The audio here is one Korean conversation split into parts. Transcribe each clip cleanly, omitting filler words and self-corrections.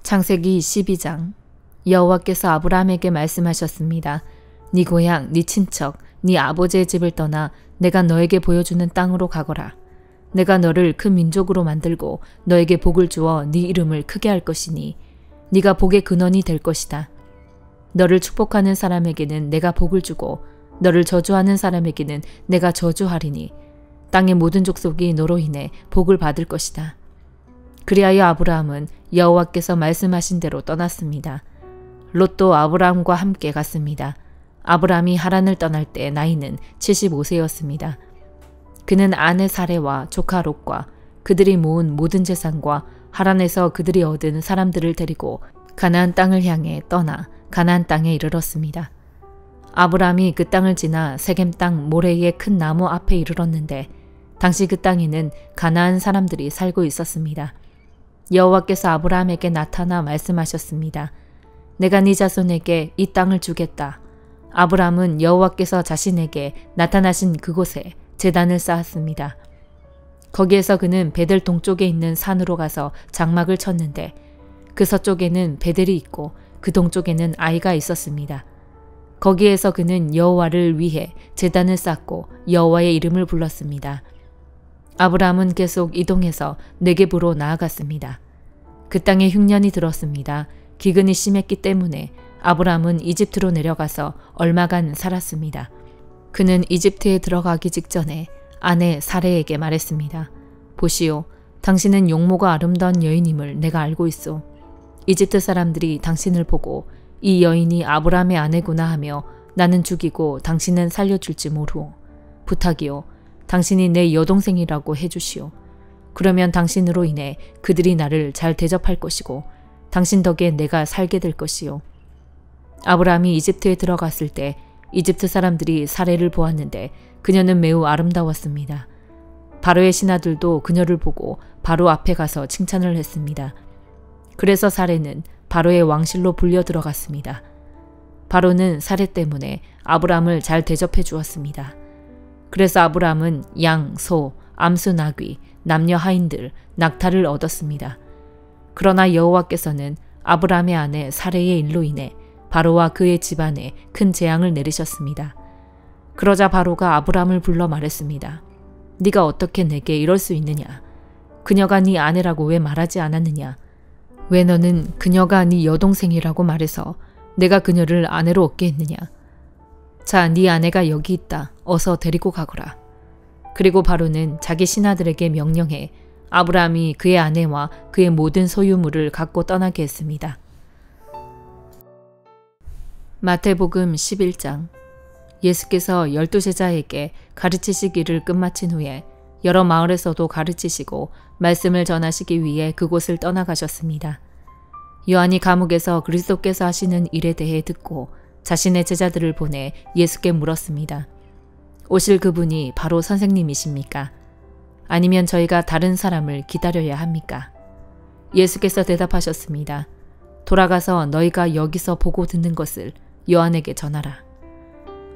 창세기 12장. 여호와께서 아브라함에게 말씀하셨습니다. 네 고향, 네 친척, 네 아버지의 집을 떠나 내가 너에게 보여주는 땅으로 가거라. 내가 너를 큰 민족으로 만들고 너에게 복을 주어 네 이름을 크게 할 것이니 네가 복의 근원이 될 것이다. 너를 축복하는 사람에게는 내가 복을 주고 너를 저주하는 사람에게는 내가 저주하리니 땅의 모든 족속이 너로 인해 복을 받을 것이다. 그리하여 아브라함은 여호와께서 말씀하신 대로 떠났습니다. 롯도 아브라함과 함께 갔습니다. 아브라함이 하란을 떠날 때 나이는 75세였습니다. 그는 아내 사레와 조카 롯과 그들이 모은 모든 재산과 하란에서 그들이 얻은 사람들을 데리고 가나안 땅을 향해 떠나 가나안 땅에 이르렀습니다. 아브라함이 그 땅을 지나 세겜 땅 모레의 큰 나무 앞에 이르렀는데 당시 그 땅에는 가나안 사람들이 살고 있었습니다. 여호와께서 아브라함에게 나타나 말씀하셨습니다. 내가 네 자손에게 이 땅을 주겠다. 아브라함은 여호와께서 자신에게 나타나신 그곳에 제단을 쌓았습니다. 거기에서 그는 베델 동쪽에 있는 산으로 가서 장막을 쳤는데 그 서쪽에는 베델이 있고 그 동쪽에는 아이가 있었습니다. 거기에서 그는 여호와를 위해 제단을 쌓고 여호와의 이름을 불렀습니다. 아브라함은 계속 이동해서 네겝으로 나아갔습니다. 그 땅에 흉년이 들었습니다. 기근이 심했기 때문에 아브라함은 이집트로 내려가서 얼마간 살았습니다. 그는 이집트에 들어가기 직전에 아내 사레에게 말했습니다. 보시오, 당신은 용모가 아름다운 여인임을 내가 알고 있소. 이집트 사람들이 당신을 보고 이 여인이 아브라함의 아내구나 하며 나는 죽이고 당신은 살려줄지 모르오. 부탁이오. 당신이 내 여동생이라고 해주시오. 그러면 당신으로 인해 그들이 나를 잘 대접할 것이고 당신 덕에 내가 살게 될 것이오. 아브라함이 이집트에 들어갔을 때 이집트 사람들이 사레를 보았는데 그녀는 매우 아름다웠습니다. 바로의 신하들도 그녀를 보고 바로 앞에 가서 칭찬을 했습니다. 그래서 사레는 바로의 왕실로 불려 들어갔습니다. 바로는 사레 때문에 아브라함을 잘 대접해 주었습니다. 그래서 아브라함은 양, 소, 암수, 나귀, 남녀 하인들, 낙타를 얻었습니다. 그러나 여호와께서는 아브라함의 아내 사레의 일로 인해 바로와 그의 집안에 큰 재앙을 내리셨습니다. 그러자 바로가 아브라함을 불러 말했습니다. 네가 어떻게 내게 이럴 수 있느냐? 그녀가 네 아내라고 왜 말하지 않았느냐? 왜 너는 그녀가 네 여동생이라고 말해서 내가 그녀를 아내로 얻게 했느냐? 자, 네 아내가 여기 있다. 어서 데리고 가거라. 그리고 바로는 자기 신하들에게 명령해 아브라함이 그의 아내와 그의 모든 소유물을 갖고 떠나게 했습니다. 마태복음 11장. 예수께서 12제자에게 가르치시기를 끝마친 후에 여러 마을에서도 가르치시고 말씀을 전하시기 위해 그곳을 떠나가셨습니다. 요한이 감옥에서 그리스도께서 하시는 일에 대해 듣고 자신의 제자들을 보내 예수께 물었습니다. 오실 그분이 바로 선생님이십니까? 아니면 저희가 다른 사람을 기다려야 합니까? 예수께서 대답하셨습니다. 돌아가서 너희가 여기서 보고 듣는 것을 요한에게 전하라.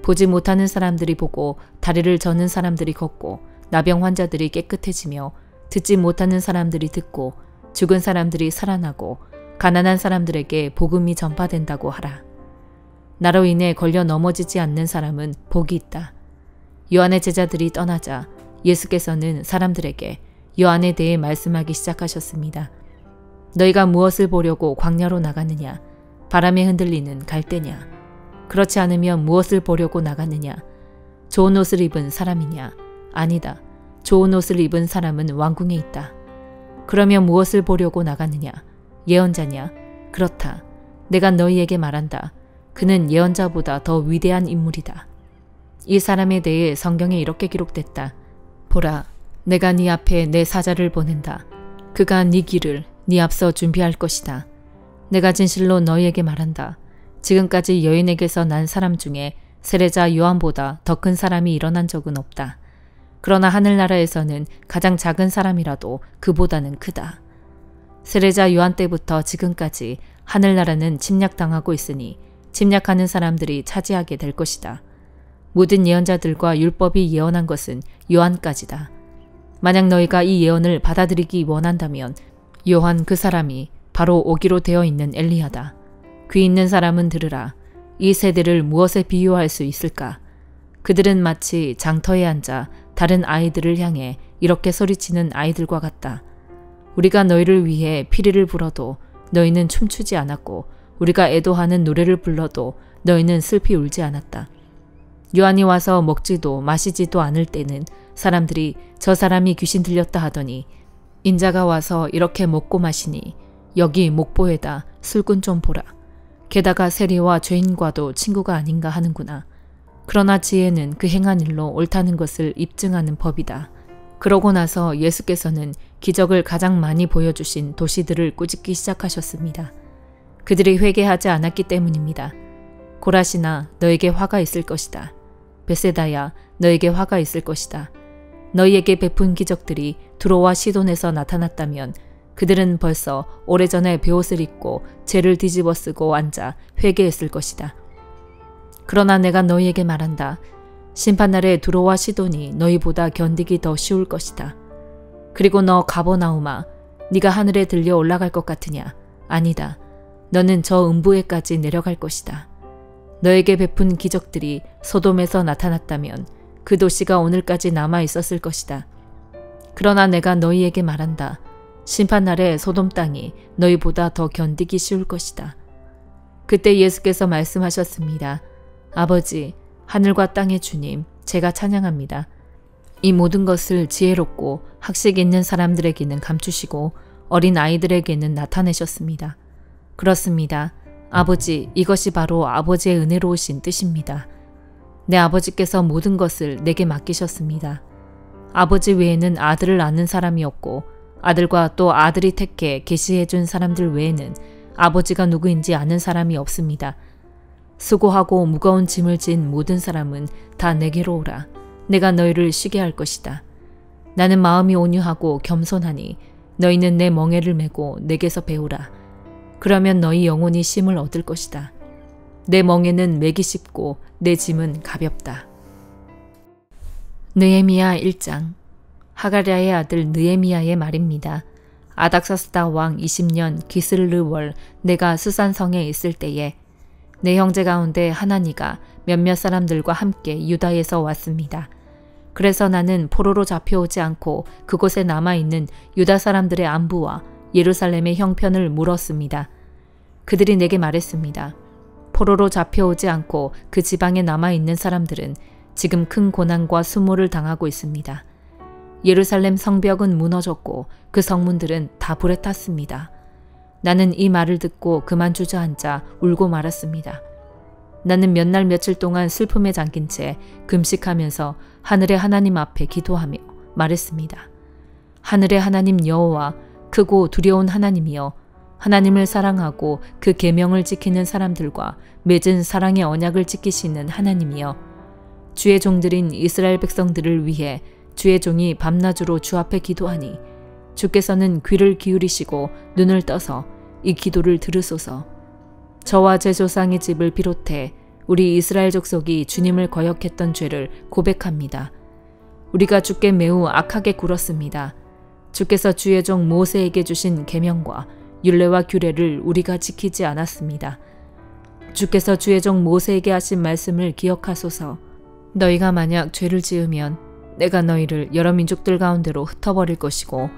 보지 못하는 사람들이 보고 다리를 저는 사람들이 걷고 나병 환자들이 깨끗해지며 듣지 못하는 사람들이 듣고 죽은 사람들이 살아나고 가난한 사람들에게 복음이 전파된다고 하라. 나로 인해 걸려 넘어지지 않는 사람은 복이 있다. 요한의 제자들이 떠나자 예수께서는 사람들에게 요한에 대해 말씀하기 시작하셨습니다. 너희가 무엇을 보려고 광야로 나갔느냐? 바람에 흔들리는 갈대냐? 그렇지 않으면 무엇을 보려고 나갔느냐? 좋은 옷을 입은 사람이냐? 아니다. 좋은 옷을 입은 사람은 왕궁에 있다. 그러면 무엇을 보려고 나갔느냐? 예언자냐? 그렇다. 내가 너희에게 말한다. 그는 예언자보다 더 위대한 인물이다. 이 사람에 대해 성경에 이렇게 기록됐다. 보라, 내가 네 앞에 내 사자를 보낸다. 그가 네 길을 네 앞서 준비할 것이다. 내가 진실로 너희에게 말한다. 지금까지 여인에게서 난 사람 중에 세례자 요한보다 더 큰 사람이 일어난 적은 없다. 그러나 하늘나라에서는 가장 작은 사람이라도 그보다는 크다. 세례자 요한 때부터 지금까지 하늘나라는 침략당하고 있으니 침략하는 사람들이 차지하게 될 것이다. 모든 예언자들과 율법이 예언한 것은 요한까지다. 만약 너희가 이 예언을 받아들이기 원한다면 요한 그 사람이 바로 오기로 되어 있는 엘리야다. 귀 있는 사람은 들으라. 이 세대를 무엇에 비유할 수 있을까? 그들은 마치 장터에 앉아 다른 아이들을 향해 이렇게 소리치는 아이들과 같다. 우리가 너희를 위해 피리를 불어도 너희는 춤추지 않았고 우리가 애도하는 노래를 불러도 너희는 슬피 울지 않았다. 요한이 와서 먹지도 마시지도 않을 때는 사람들이 저 사람이 귀신 들렸다 하더니 인자가 와서 이렇게 먹고 마시니 여기 목보에다 술꾼 좀 보라. 게다가 세리와 죄인과도 친구가 아닌가 하는구나. 그러나 지혜는 그 행한 일로 옳다는 것을 입증하는 법이다. 그러고 나서 예수께서는 기적을 가장 많이 보여주신 도시들을 꾸짖기 시작하셨습니다. 그들이 회개하지 않았기 때문입니다. 고라시나 너에게 화가 있을 것이다. 베세다야 너에게 화가 있을 것이다. 너희에게 베푼 기적들이 두로와 시돈에서 나타났다면 그들은 벌써 오래전에 베옷을 입고 죄를 뒤집어 쓰고 앉아 회개했을 것이다. 그러나 내가 너희에게 말한다. 심판날에 두로와 시돈이 너희보다 견디기 더 쉬울 것이다. 그리고 너 가버나움아, 네가 하늘에 들려 올라갈 것 같으냐? 아니다. 너는 저 음부에까지 내려갈 것이다. 너에게 베푼 기적들이 소돔에서 나타났다면 그 도시가 오늘까지 남아 있었을 것이다. 그러나 내가 너희에게 말한다. 심판날에 소돔 땅이 너희보다 더 견디기 쉬울 것이다. 그때 예수께서 말씀하셨습니다. 아버지, 하늘과 땅의 주님, 제가 찬양합니다. 이 모든 것을 지혜롭고 학식 있는 사람들에게는 감추시고 어린 아이들에게는 나타내셨습니다. 그렇습니다. 아버지, 이것이 바로 아버지의 은혜로우신 뜻입니다. 내 아버지께서 모든 것을 내게 맡기셨습니다. 아버지 외에는 아들을 아는 사람이 없고 아들과 또 아들이 택해 계시해준 사람들 외에는 아버지가 누구인지 아는 사람이 없습니다. 수고하고 무거운 짐을 진 모든 사람은 다 내게로 오라. 내가 너희를 쉬게 할 것이다. 나는 마음이 온유하고 겸손하니 너희는 내 멍에를 메고 내게서 배우라. 그러면 너희 영혼이 쉼을 얻을 것이다. 내 멍에는 매기 쉽고 내 짐은 가볍다. 느헤미야 1장. 하가랴의 아들 느헤미야의 말입니다. 아닥사스다 왕 20년 기슬르월 내가 수산성에 있을 때에 내 형제 가운데 하나니가 몇몇 사람들과 함께 유다에서 왔습니다. 그래서 나는 포로로 잡혀오지 않고 그곳에 남아있는 유다 사람들의 안부와 예루살렘의 형편을 물었습니다. 그들이 내게 말했습니다. 포로로 잡혀오지 않고 그 지방에 남아있는 사람들은 지금 큰 고난과 수모를 당하고 있습니다. 예루살렘 성벽은 무너졌고 그 성문들은 다 불에 탔습니다. 나는 이 말을 듣고 그만 주저앉아 울고 말았습니다. 나는 몇 날 며칠 동안 슬픔에 잠긴 채 금식하면서 하늘의 하나님 앞에 기도하며 말했습니다. 하늘의 하나님 여호와, 크고 두려운 하나님이여, 하나님을 사랑하고 그 계명을 지키는 사람들과 맺은 사랑의 언약을 지키시는 하나님이여, 주의 종들인 이스라엘 백성들을 위해 주의 종이 밤낮으로 주 앞에 기도하니 주께서는 귀를 기울이시고 눈을 떠서 이 기도를 들으소서. 저와 제 조상의 집을 비롯해 우리 이스라엘 족속이 주님을 거역했던 죄를 고백합니다. 우리가 주께 매우 악하게 굴었습니다. 주께서 주의 종 모세에게 주신 계명과 율례와 규례를 우리가 지키지 않았습니다. 주께서 주의 종 모세에게 하신 말씀을 기억하소서. 너희가 만약 죄를 지으면 내가 너희를 여러 민족들 가운데로 흩어버릴 것이고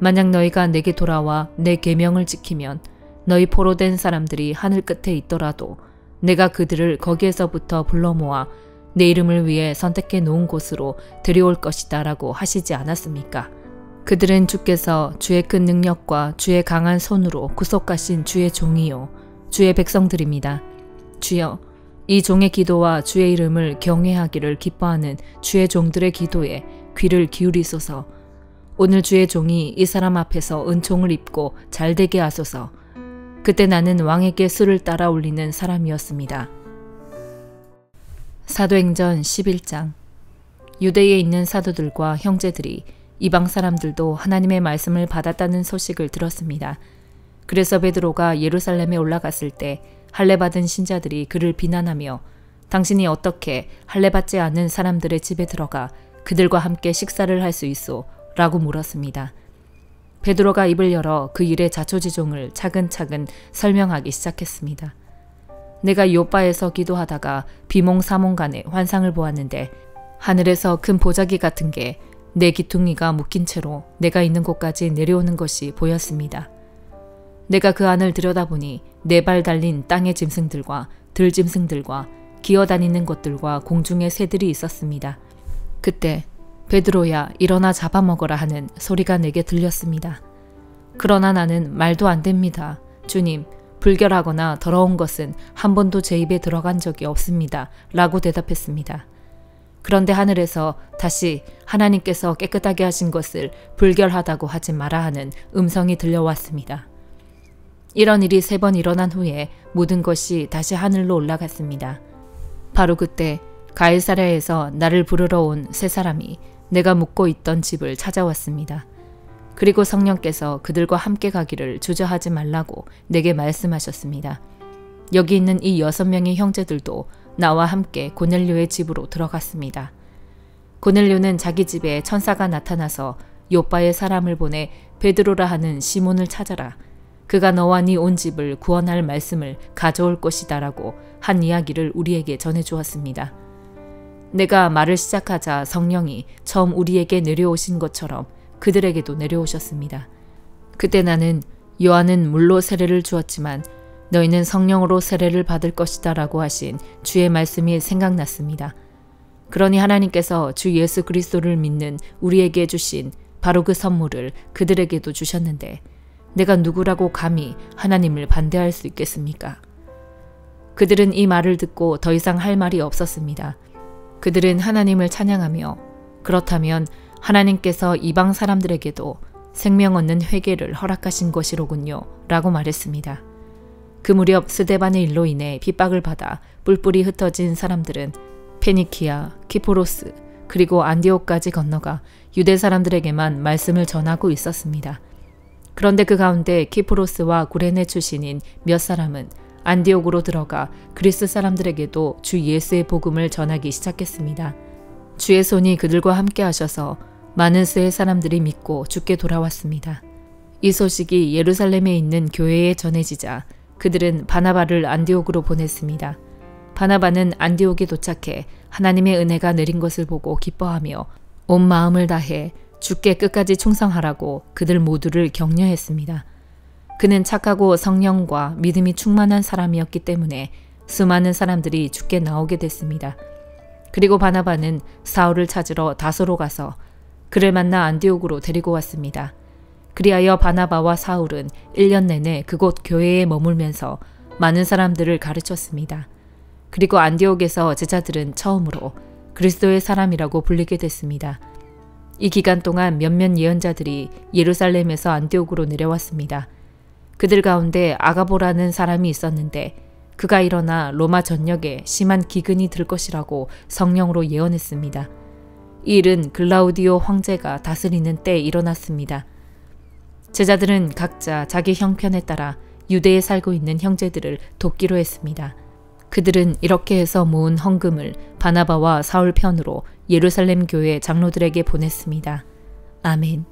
만약 너희가 내게 돌아와 내 계명을 지키면 너희 포로된 사람들이 하늘 끝에 있더라도 내가 그들을 거기에서부터 불러 모아 내 이름을 위해 선택해 놓은 곳으로 들여올 것이다 라고 하시지 않았습니까? 그들은 주께서 주의 큰 능력과 주의 강한 손으로 구속하신 주의 종이요 주의 백성들입니다. 주여, 이 종의 기도와 주의 이름을 경외하기를 기뻐하는 주의 종들의 기도에 귀를 기울이소서. 오늘 주의 종이 이 사람 앞에서 은총을 입고 잘되게 하소서. 그때 나는 왕에게 술을 따라 올리는 사람이었습니다. 사도행전 11장. 유대에 있는 사도들과 형제들이 이방 사람들도 하나님의 말씀을 받았다는 소식을 들었습니다. 그래서 베드로가 예루살렘에 올라갔을 때 할례받은 신자들이 그를 비난하며 당신이 어떻게 할례받지 않은 사람들의 집에 들어가 그들과 함께 식사를 할 수 있소? 라고 물었습니다. 베드로가 입을 열어 그 일의 자초지종을 차근차근 설명하기 시작했습니다. 내가 요빠에서 기도하다가 비몽사몽간에 환상을 보았는데 하늘에서 큰 보자기 같은 게 내 기퉁이가 묶인 채로 내가 있는 곳까지 내려오는 것이 보였습니다. 내가 그 안을 들여다보니 4발 달린 땅의 짐승들과 들짐승들과 기어다니는 것들과 공중의 새들이 있었습니다. 그때 베드로야 일어나 잡아먹어라 하는 소리가 내게 들렸습니다. 그러나 나는 말도 안 됩니다. 주님, 불결하거나 더러운 것은 한 번도 제 입에 들어간 적이 없습니다. 라고 대답했습니다. 그런데 하늘에서 다시 하나님께서 깨끗하게 하신 것을 불결하다고 하지 마라 하는 음성이 들려왔습니다. 이런 일이 3번 일어난 후에 모든 것이 다시 하늘로 올라갔습니다. 바로 그때 가이사랴에서 나를 부르러 온 3사람이 내가 묵고 있던 집을 찾아왔습니다. 그리고 성령께서 그들과 함께 가기를 주저하지 말라고 내게 말씀하셨습니다. 여기 있는 이 6명의 형제들도 나와 함께 고넬료의 집으로 들어갔습니다. 고넬료는 자기 집에 천사가 나타나서 요빠에 사람을 보내 베드로라 하는 시몬을 찾아라. 그가 너와 네 온 집을 구원할 말씀을 가져올 것이다 라고 한 이야기를 우리에게 전해주었습니다. 내가 말을 시작하자 성령이 처음 우리에게 내려오신 것처럼 그들에게도 내려오셨습니다. 그때 나는 요한은 물로 세례를 주었지만 너희는 성령으로 세례를 받을 것이다 라고 하신 주의 말씀이 생각났습니다. 그러니 하나님께서 주 예수 그리스도를 믿는 우리에게 주신 바로 그 선물을 그들에게도 주셨는데 내가 누구라고 감히 하나님을 반대할 수 있겠습니까? 그들은 이 말을 듣고 더 이상 할 말이 없었습니다. 그들은 하나님을 찬양하며 그렇다면 하나님께서 이방 사람들에게도 생명 얻는 회개를 허락하신 것이로군요 라고 말했습니다. 그 무렵 스데반의 일로 인해 핍박을 받아 뿔뿔이 흩어진 사람들은 페니키아, 키포로스 그리고 안디옥까지 건너가 유대 사람들에게만 말씀을 전하고 있었습니다. 그런데 그 가운데 키포로스와 구레네 출신인 몇 사람은 안디옥으로 들어가 그리스 사람들에게도 주 예수의 복음을 전하기 시작했습니다. 주의 손이 그들과 함께 하셔서 많은 수의 사람들이 믿고 주께 돌아왔습니다. 이 소식이 예루살렘에 있는 교회에 전해지자 그들은 바나바를 안디옥으로 보냈습니다. 바나바는 안디옥에 도착해 하나님의 은혜가 내린 것을 보고 기뻐하며 온 마음을 다해 주께 끝까지 충성하라고 그들 모두를 격려했습니다. 그는 착하고 성령과 믿음이 충만한 사람이었기 때문에 수많은 사람들이 주께 나오게 됐습니다. 그리고 바나바는 사울을 찾으러 다소로 가서 그를 만나 안디옥으로 데리고 왔습니다. 그리하여 바나바와 사울은 1년 내내 그곳 교회에 머물면서 많은 사람들을 가르쳤습니다. 그리고 안디옥에서 제자들은 처음으로 그리스도의 사람이라고 불리게 됐습니다. 이 기간 동안 몇몇 예언자들이 예루살렘에서 안디옥으로 내려왔습니다. 그들 가운데 아가보라는 사람이 있었는데 그가 일어나 로마 전역에 심한 기근이 들 것이라고 성령으로 예언했습니다. 이 일은 글라우디오 황제가 다스리는 때에 일어났습니다. 제자들은 각자 자기 형편에 따라 유대에 살고 있는 형제들을 돕기로 했습니다. 그들은 이렇게 해서 모은 헌금을 바나바와 사울 편으로 예루살렘 교회 장로들에게 보냈습니다. 아멘.